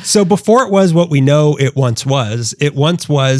So before it was what we know it once was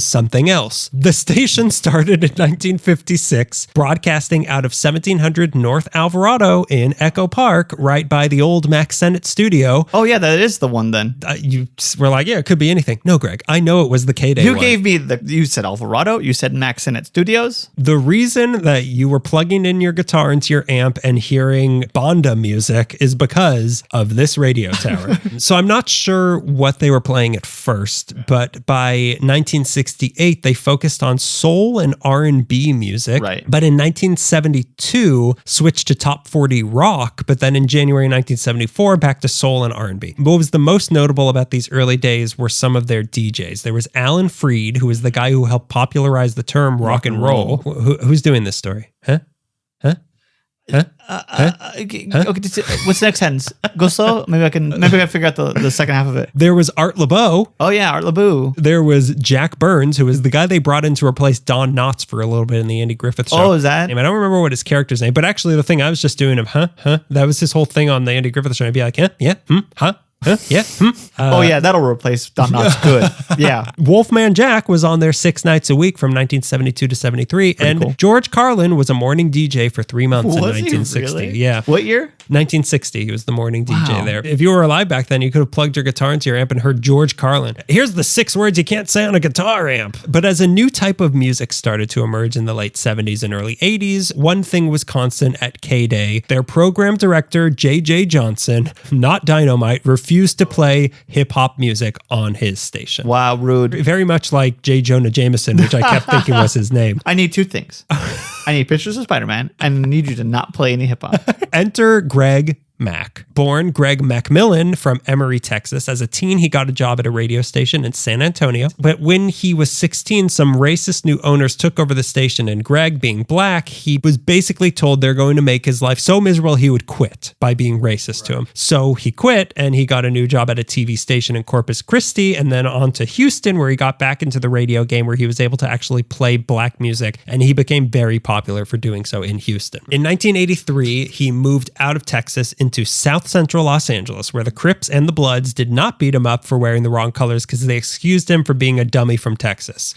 something else. The station started in 1956, broadcasting out of 1700 North Alvarado in Echo Park, right by the old Mac Sennett studio. Oh, yeah, that is the one then. You were like, yeah, it could be anything. No, Greg, I know it was the KDAY You one. gave me you said Alvarado, you said Mac Sennett Studios. The reason that you were plugging in your guitar into your amp and hearing Bonda music is because of this radio tower. So I'm not sure what they were playing at first, but by 1968, they focused on soul and R&B music. Right. But in 1972, switched to top 40 rock, but then in January 1974, back to soul and R&B. What was the most notable about these early days were some of their DJs. There was Alan Freed, who was the guy who helped popularize the term rock and roll. Who's doing this story? Huh? Okay, what's the next sentence? Go slow. Maybe I can figure out the second half of it. There was Art LeBeau. Oh yeah, Art LeBeau. There was Jack Burns, who was the guy they brought in to replace Don Knotts for a little bit in the Andy Griffith Show. Oh, is that? I don't remember what his character's name, but actually the thing I was just doing of that was his whole thing on the Andy Griffith Show. I'd be like, yeah, yeah. Oh yeah, that'll replace Don Knotts. Good. Yeah. Wolfman Jack was on there 6 nights a week from 1972 to 73, and cool. George Carlin was a morning DJ for 3 months in Was he 1960. really? Yeah. What year? 1960, he was the morning DJ Wow. there. If you were alive back then, you could have plugged your guitar into your amp and heard George Carlin. Here's the 6 words you can't say on a guitar amp. But as a new type of music started to emerge in the late 70s and early 80s, one thing was constant at KDAY. Their program director, J.J. Johnson, not Dynamite, refused to play hip-hop music on his station. Wow, rude. Very much like J. Jonah Jameson, which I kept thinking was his name. I need 2 things. I need pictures of Spider-Man, and I need you to not play any hip-hop. Enter Greg Mack. Born Greg Macmillan from Emory, Texas. As a teen, he got a job at a radio station in San Antonio. But when he was 16, some racist new owners took over the station, and Greg, being black, he was basically told they're going to make his life so miserable he would quit by being racist to him. So he quit, and he got a new job at a TV station in Corpus Christi, and then on to Houston, where he got back into the radio game, where he was able to actually play black music, and he became very popular for doing so in Houston. In 1983, he moved out of Texas into South Central Los Angeles, where the Crips and the Bloods did not beat him up for wearing the wrong colors because they excused him for being a dummy from Texas.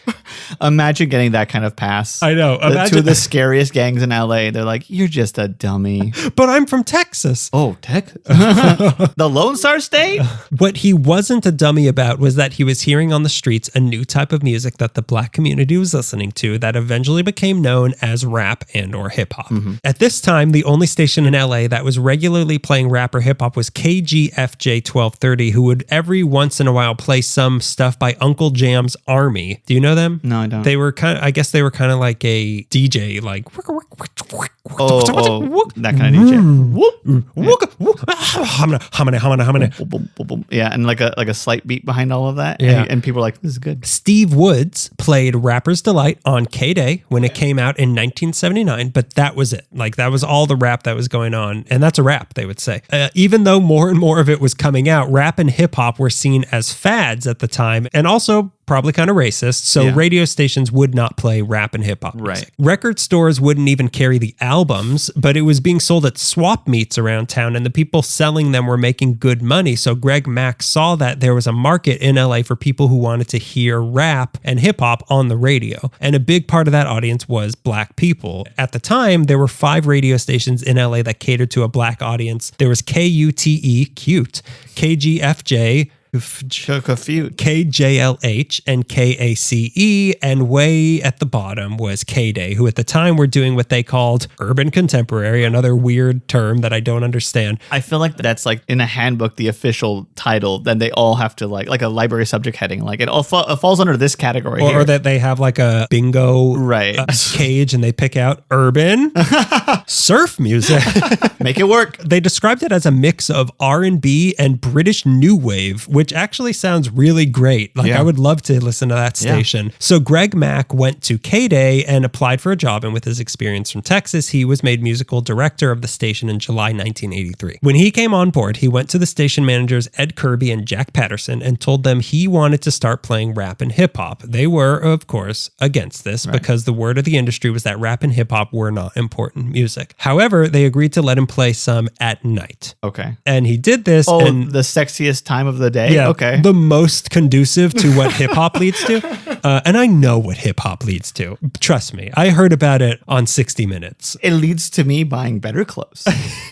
Imagine getting that kind of pass. I know. Two of the scariest gangs in LA. They're like, you're just a dummy. But I'm from Texas. Oh, Texas? The Lone Star State? What he wasn't a dummy about was that he was hearing on the streets a new type of music that the black community was listening to that eventually became known as rap and or hip hop. Mm-hmm. At this time, the only station in LA that was regularly playing rap or hip hop was KGFJ 1230, who would every once in a while play some stuff by Uncle Jam's Army. Do you know them? No, I don't. They were kind of like a DJ, like that kind of DJ. Yeah, and like a slight beat behind all of that. Yeah. And people are like, this is good. Steve Woods played Rapper's Delight on KDAY when it came out in 1979, but that was it. Like, that was all the rap that was going on. And that's a rap, they would say. Even though more and more of it was coming out, rap and hip hop were seen as fads at the time, and also probably kind of racist, so radio stations would not play rap and hip hop music. Record stores wouldn't even carry the albums, but it was being sold at swap meets around town, and the people selling them were making good money. So Greg Mack saw that there was a market in LA for people who wanted to hear rap and hip hop on the radio, and a big part of that audience was black people. At the time, there were 5 radio stations in LA that catered to a black audience. There was KUTE, cute, KGFJ, KJLH, and KACE, and way at the bottom was KDAY, who at the time were doing what they called urban contemporary, another weird term that I don't understand. I feel like that's like in a handbook, the official title, then they all have to like a library subject heading, like it all falls under this category. Or that they have like a bingo cage and they pick out urban surf music. Make it work. They described it as a mix of R&B and British new wave, which actually sounds really great. Like, I would love to listen to that station. Yeah. So Greg Mack went to KDAY and applied for a job, and with his experience from Texas, he was made musical director of the station in July 1983. When he came on board, he went to the station managers Ed Kirby and Jack Patterson and told them he wanted to start playing rap and hip hop. They were, of course, against this because the word of the industry was that rap and hip hop were not important music. However, they agreed to let him play some at night. Okay. And he did this. And the sexiest time of the day. LA? Yeah, Okay. the most conducive to what hip hop leads to. And I know what hip hop leads to. Trust me. I heard about it on 60 Minutes. It leads to me buying better clothes,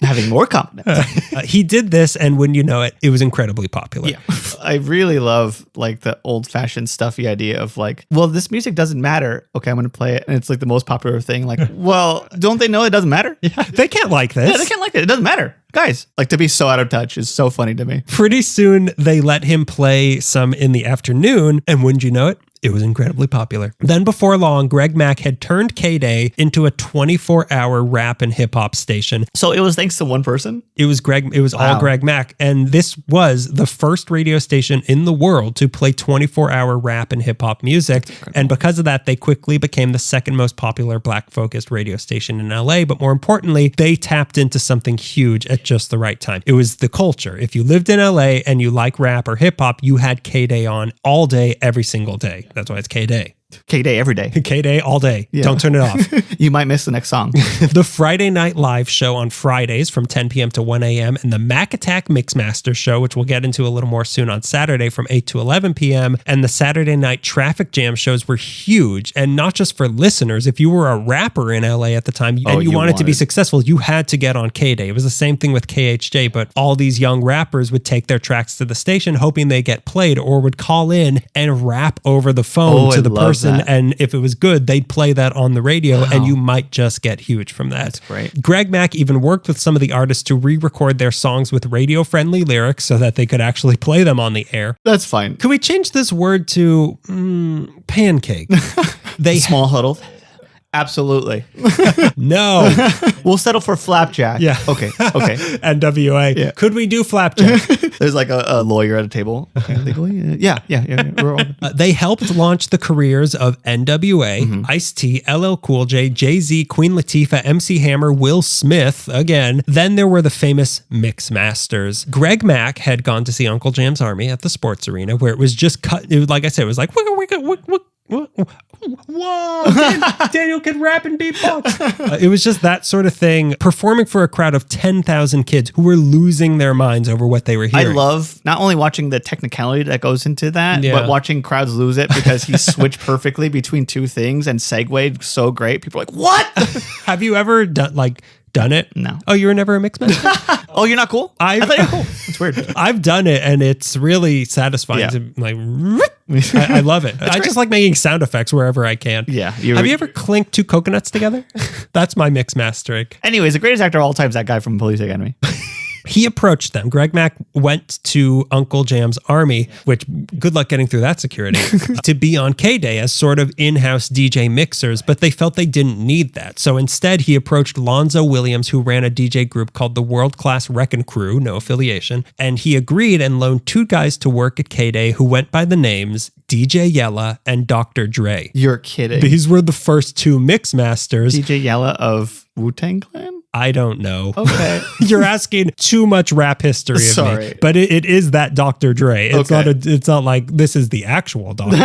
having more confidence. He did this, and when you know it, it was incredibly popular. Yeah. I really love like the old fashioned stuffy idea of like, well, this music doesn't matter. Okay, I'm going to play it. And it's like the most popular thing. Like, well, don't they know it doesn't matter? Yeah, they can't like this. Yeah, they can't like it. It doesn't matter. Guys, like to be so out of touch is so funny to me. Pretty soon, they let him play some in the afternoon, and wouldn't you know it, it was incredibly popular. Then before long, Greg Mack had turned KDAY into a 24-hour rap and hip hop station. So it was thanks to one person? It was all Greg Mack. And this was the first radio station in the world to play 24-hour rap and hip hop music. And because of that, they quickly became the second most popular black focused radio station in LA. But more importantly, they tapped into something huge at just the right time. It was the culture. If you lived in LA and you like rap or hip hop, you had KDAY on all day, every single day. That's why it's KDAY. KDAY every day. KDAY all day. Yeah. Don't turn it off. You might miss the next song. The Friday Night Live show on Fridays from 10 p.m. to 1 a.m. and the Mac Attack Mixmaster show, which we'll get into a little more soon on Saturday from 8 to 11 p.m. And the Saturday Night Traffic Jam shows were huge. And not just for listeners. If you were a rapper in LA at the time and you wanted to be successful, you had to get on KDAY. It was the same thing with KHJ, but all these young rappers would take their tracks to the station hoping they get played or would call in and rap over the phone to the person. That. And if it was good, they'd play that on the radio and you might just get huge from that. That's great. Greg Mack even worked with some of the artists to re-record their songs with radio-friendly lyrics so that they could actually play them on the air. That's fine. Could we change this word to pancake? Small huddle. Absolutely. No. We'll settle for flapjack. Yeah. Okay. NWA. Yeah. Could we do flapjack? There's like a lawyer at a table. Okay, legally? Yeah. We're all... They helped launch the careers of NWA, Ice-T, LL Cool J, Jay-Z, Queen Latifah, MC Hammer, Will Smith, again. Then there were the famous Mixmasters. Greg Mack had gone to see Uncle Jam's Army at the sports arena where it was just cut. It was, like I said, it was like, whoa, Daniel can rap and beatbox. It was just that sort of thing, performing for a crowd of 10,000 kids who were losing their minds over what they were hearing. I love not only watching the technicality that goes into that, but watching crowds lose it because he switched perfectly between two things and segued so great. People are like, what? Have you ever done it? No. Oh, you were never a mixmaster? Oh, you're not cool? I thought you were cool. It's weird. I've done it and it's really satisfying to like, I love it. I just like making sound effects wherever I can. Yeah. Have you ever clinked two coconuts together? That's my mix mastering. Anyways, the greatest actor of all time is that guy from Police Academy. He approached them. Greg Mack went to Uncle Jam's Army, which good luck getting through that security, to be on KDAY as sort of in-house DJ mixers, but they felt they didn't need that. So instead, he approached Lonzo Williams, who ran a DJ group called the World Class Wreckin' Crew, no affiliation, and he agreed and loaned two guys to work at KDAY who went by the names DJ Yella and Dr. Dre. You're kidding. These were the first two mix masters. DJ Yella of Wu-Tang Clan? I don't know. Okay. You're asking too much rap history of me. But it is that Dr. Dre. It's not like this is the actual doctor.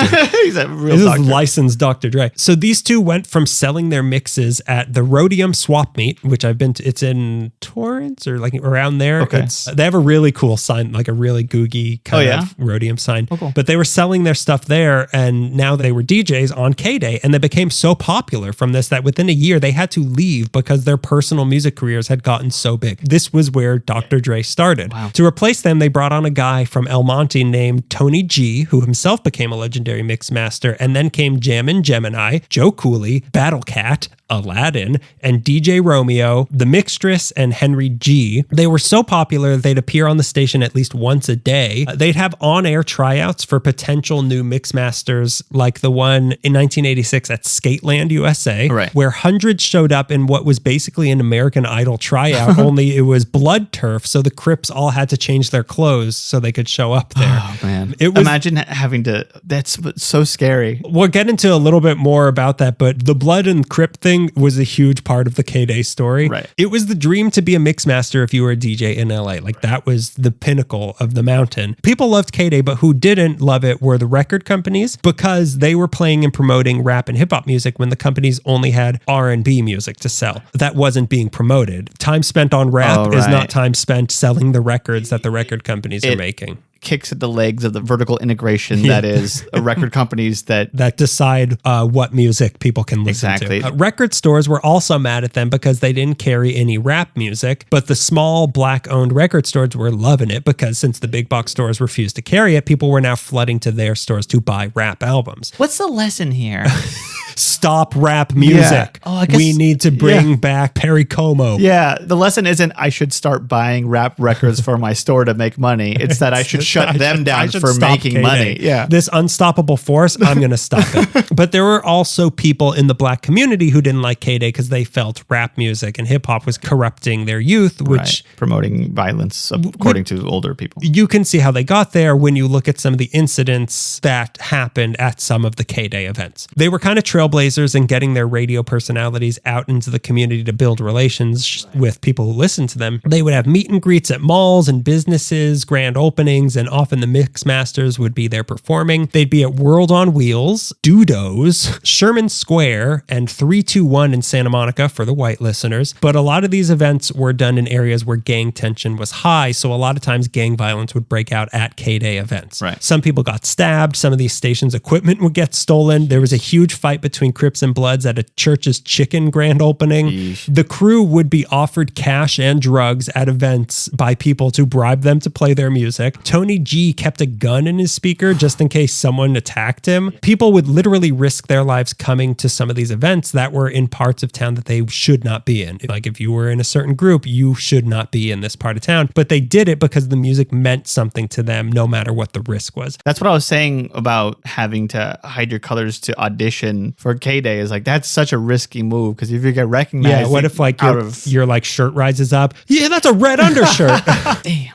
He's a real this doctor. Is licensed Dr. Dre. So these two went from selling their mixes at the Rhodium Swap Meet, which I've been to. It's in Torrance or like around there. Okay. They have a really cool sign, like a really googie kind of Rhodium sign. Oh, cool. But they were selling their stuff there, and now they were DJs on KDAY, and they became so popular from this that within a year they had to leave because their personal music careers had gotten so big. This was where Dr. Dre started. Wow. To replace them, they brought on a guy from El Monte named Tony G, who himself became a legendary mix master, and then came Jammin' Gemini, Joe Cooley, Battle Cat, Aladdin, and DJ Romeo, The Mixtress, and Henry G. They were so popular they'd appear on the station at least once a day. They'd have on-air tryouts for potential new mixmasters, like the one in 1986 at Skateland, USA, where hundreds showed up in what was basically an American Idol tryout, only it was blood turf, so the Crips all had to change their clothes so they could show up there. Oh, man. Imagine having to... That's so scary. We'll get into a little bit more about that, but the blood and Crip thing was a huge part of the KDAY story. Right. It was the dream to be a mixmaster if you were a DJ in LA. Like that was the pinnacle of the mountain. People loved KDAY, but who didn't love it were the record companies because they were playing and promoting rap and hip hop music when the companies only had R&B music to sell. That wasn't being promoted. Time spent on rap is not time spent selling the records that the record companies are making. kicks at the legs of the vertical integration that is record companies that decide what music people can listen to. Record stores were also mad at them because they didn't carry any rap music, but the small black-owned record stores were loving it because since the big box stores refused to carry it, people were now flooding to their stores to buy rap albums. What's the lesson here? Stop rap music. Yeah. Oh, I guess, we need to bring back Perry Como. Yeah, the lesson isn't I should start buying rap records for my store to make money. It's that I should shut them down for making KDAY. Money. Yeah, this unstoppable force, I'm going to stop it. But there were also people in the black community who didn't like KDAY because they felt rap music and hip hop was corrupting their youth, which promoting violence according to older people. You can see how they got there when you look at some of the incidents that happened at some of the KDAY events. They were kind of trailblazers in getting their radio personalities out into the community to build relations with people who listen to them. They would have meet and greets at malls and businesses, grand openings, and often the mix masters would be there performing. They'd be at World on Wheels, Dudo's, Sherman Square, and 321 in Santa Monica for the white listeners. But a lot of these events were done in areas where gang tension was high, so a lot of times gang violence would break out at KDAY events. Right. Some people got stabbed, some of these stations' equipment would get stolen. There was a huge fight between Crips and Bloods at a church's chicken grand opening. Yeesh. The crew would be offered cash and drugs at events by people to bribe them to play their music. Tony G kept a gun in his speaker just in case someone attacked him. People would literally risk their lives coming to some of these events that were in parts of town that they should not be in. Like if you were in a certain group, you should not be in this part of town. But they did it because the music meant something to them no matter what the risk was. That's what I was saying about having to hide your colors to audition for KDAY is like, that's such a risky move because if you get recognized. Yeah, what if like your like shirt rises up? Yeah, that's a red undershirt. Damn.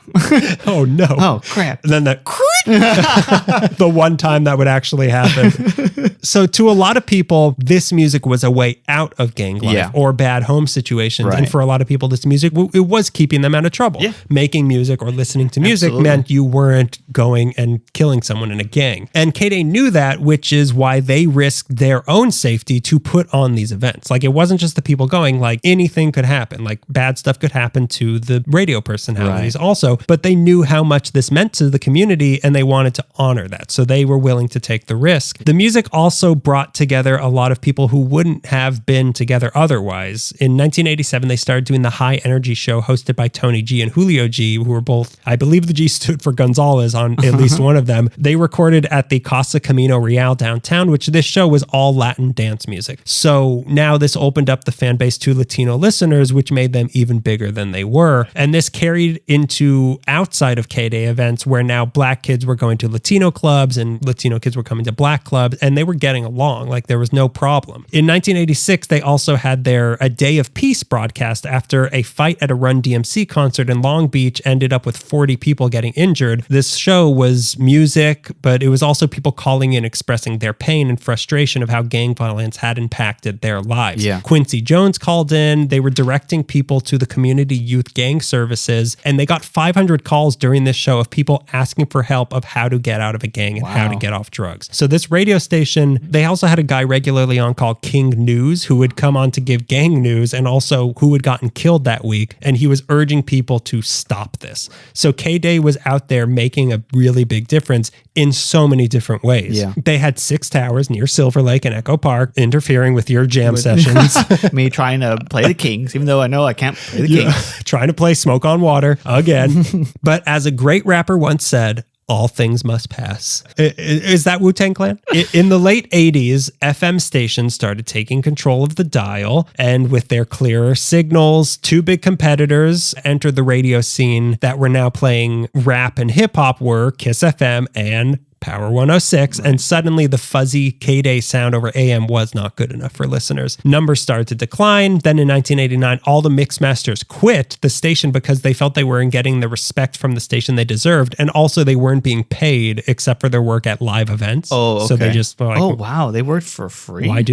Oh no. Oh crap. And then the one time that would actually happen. So to a lot of people, this music was a way out of gang life or bad home situations. Right. And for a lot of people, this music, it was keeping them out of trouble. Yeah. Making music or listening to music meant you weren't going and killing someone in a gang. And KDAY knew that, which is why they risked their own safety to put on these events. Like it wasn't just the people going, like anything could happen. Like bad stuff could happen to the radio personalities also, but they knew how much this meant to the community and they wanted to honor that. So they were willing to take the risk. The music also brought together a lot of people who wouldn't have been together otherwise. In 1987, they started doing the High Energy Show hosted by Tony G and Julio G, who were both, I believe the G stood for Gonzalez on at least one of them. They recorded at the Casa Camino Real downtown, which this show was all Latin dance music. So now this opened up the fan base to Latino listeners, which made them even bigger than they were. And this carried into outside of KDAY events where now black kids were going to Latino clubs and Latino kids were coming to black clubs and they were getting along. Like there was no problem. In 1986, they also had their A Day of Peace broadcast after a fight at a Run DMC concert in Long Beach ended up with 40 people getting injured. This show was music, but it was also people calling in expressing their pain and frustration of how gang violence had impacted their lives. Yeah. Quincy Jones called in. They were directing people to the community youth gang services, and they got 500 calls during this show of people asking for help of how to get out of a gang and how to get off drugs. So this radio station, they also had a guy regularly on called King News who would come on to give gang news and also who had gotten killed that week, and he was urging people to stop this. So KDAY was out there making a really big difference in so many different ways. Yeah. They had 6 towers near Silver Lake and Echo Park interfering with your jam sessions. Me trying to play the Kings, even though I know I can't play the Kings. Trying to play Smoke on Water again. But as a great rapper once said, all things must pass. Is that Wu-Tang Clan? In the late 80s, FM stations started taking control of the dial, and with their clearer signals, 2 big competitors entered the radio scene that were now playing rap and hip hop were Kiss FM and Power 106, and suddenly the fuzzy KDAY sound over AM was not good enough for listeners. Numbers started to decline. Then in 1989, all the mix masters quit the station because they felt they weren't getting the respect from the station they deserved, and also they weren't being paid except for their work at live events. Oh, okay. So they just were like, oh wow, they worked for free. Why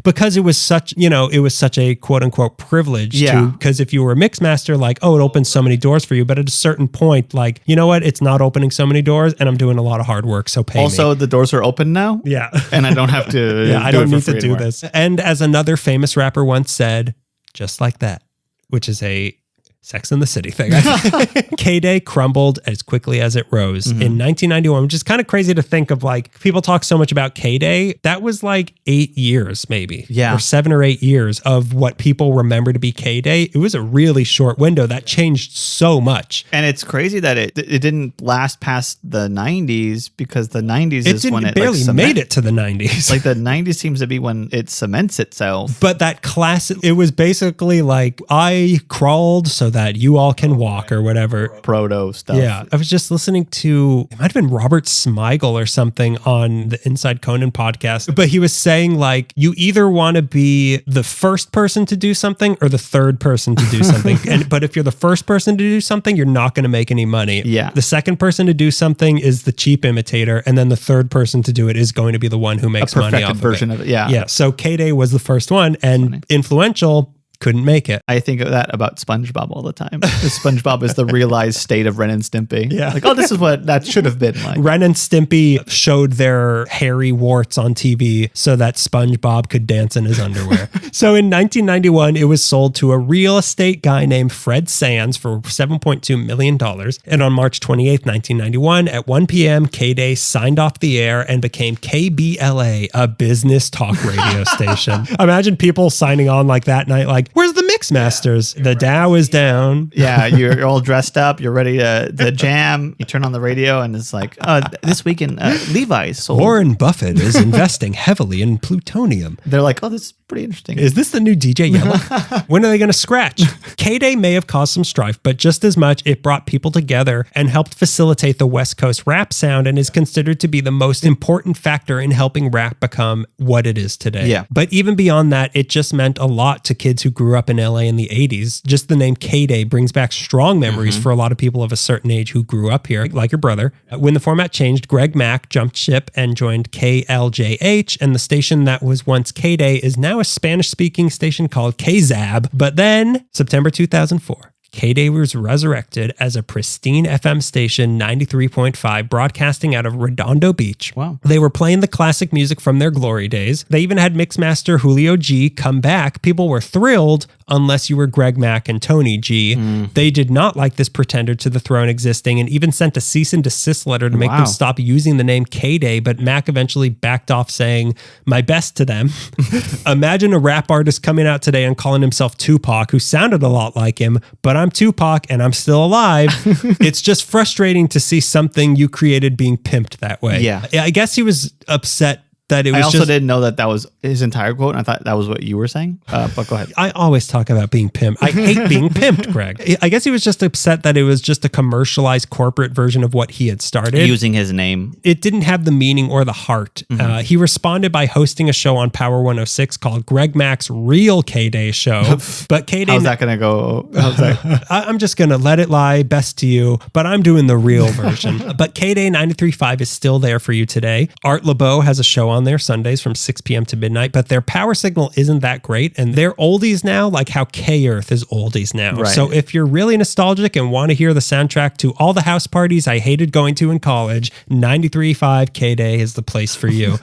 because it was such, it was such a quote unquote privilege because if you were a mix master, like, oh, it opens so many doors for you, but at a certain point, like, you know what, it's not opening so many doors and I'm doing a lot of hard work. So pay also, me. the doors are open now. Yeah. And I don't have to. I don't need to do anymore. this. And as another famous rapper once said, just like that, which is a Sex and the City thing. KDAY crumbled as quickly as it rose. In 1991, which is kind of crazy to think of, like, people talk so much about KDAY. That was like 8 years, maybe. Yeah. Or 7 or 8 years of what people remember to be KDAY. It was a really short window that changed so much. And it's crazy that it didn't last past the 90s, because the 90s is when it barely made it to the 90s. Like the 90s seems to be when it cements itself. But that classic, it was basically like, I crawled so that you all can walk, or whatever. Proto stuff. Yeah. I was just listening to, it might have been Robert Smigel or something on the Inside Conan podcast, but he was saying, like, you either want to be the first person to do something or the third person to do something. But if you're the first person to do something, you're not going to make any money. Yeah. The second person to do something is the cheap imitator, and then the third person to do it is going to be the one who makes money off version of it. Yeah. Yeah. So KDAY was the first one, and influential. Couldn't make it. I think of that about SpongeBob all the time. SpongeBob is the realized state of Ren and Stimpy. Yeah. Like, oh, this is what that should have been like. Ren and Stimpy showed their hairy warts on TV so that SpongeBob could dance in his underwear. So in 1991, it was sold to a real estate guy named Fred Sands for $7.2 million. And on March 28th, 1991, at 1 p.m., KDAY signed off the air and became KBLA, a business talk radio station. Imagine people signing on like that night, like, where's the mix masters? The Dow is down. Yeah, you're all dressed up. You're ready to jam. You turn on the radio and it's like, this weekend, Levi's sold. Warren Buffett is investing heavily in plutonium. They're like, oh, this is pretty interesting. Is this the new DJ Yellow? When are they going to scratch? KDAY may have caused some strife, but just as much, it brought people together and helped facilitate the West Coast rap sound, and is considered to be the most important factor in helping rap become what it is today. Yeah. But even beyond that, it just meant a lot to kids who grew up in LA in the 80s. Just the name KDAY brings back strong memories for a lot of people of a certain age who grew up here, like your brother. When the format changed, Greg Mack jumped ship and joined KLJH, and the station that was once KDAY is now a Spanish-speaking station called KZAB. But then, September 2004, KDAY was resurrected as a pristine FM station, 93.5, broadcasting out of Redondo Beach. Wow. They were playing the classic music from their glory days. They even had Mixmaster Julio G come back. People were thrilled, unless you were Greg Mack and Tony G. They did not like this pretender to the throne existing, and even sent a cease and desist letter to make them stop using the name KDAY, but Mack eventually backed off, saying, my best to them. Imagine a rap artist coming out today and calling himself Tupac, who sounded a lot like him, but I'm Tupac and I'm still alive. It's just frustrating to see something you created being pimped that way. Yeah. I guess he was upset that it was I also just, didn't know that was his entire quote, and I thought that was what you were saying. But go ahead. I always talk about being pimped. I hate being pimped, Greg. I guess he was just upset that it was just a commercialized corporate version of what he had started. Using his name. It didn't have the meaning or the heart. He responded by hosting a show on Power 106 called Greg Mack's Real KDAY Show. But KDAY... How's that going to go? How's that? I'm just going to let it lie, best to you, but I'm doing the real version. But KDAY 93.5 is still there for you today. Art LeBeau has a show on there Sundays from 6 p.m. to midnight, but their power signal isn't that great, and they're oldies now, like how K-Earth is oldies now. Right. So if you're really nostalgic and want to hear the soundtrack to all the house parties I hated going to in college, 93.5 KDAY is the place for you.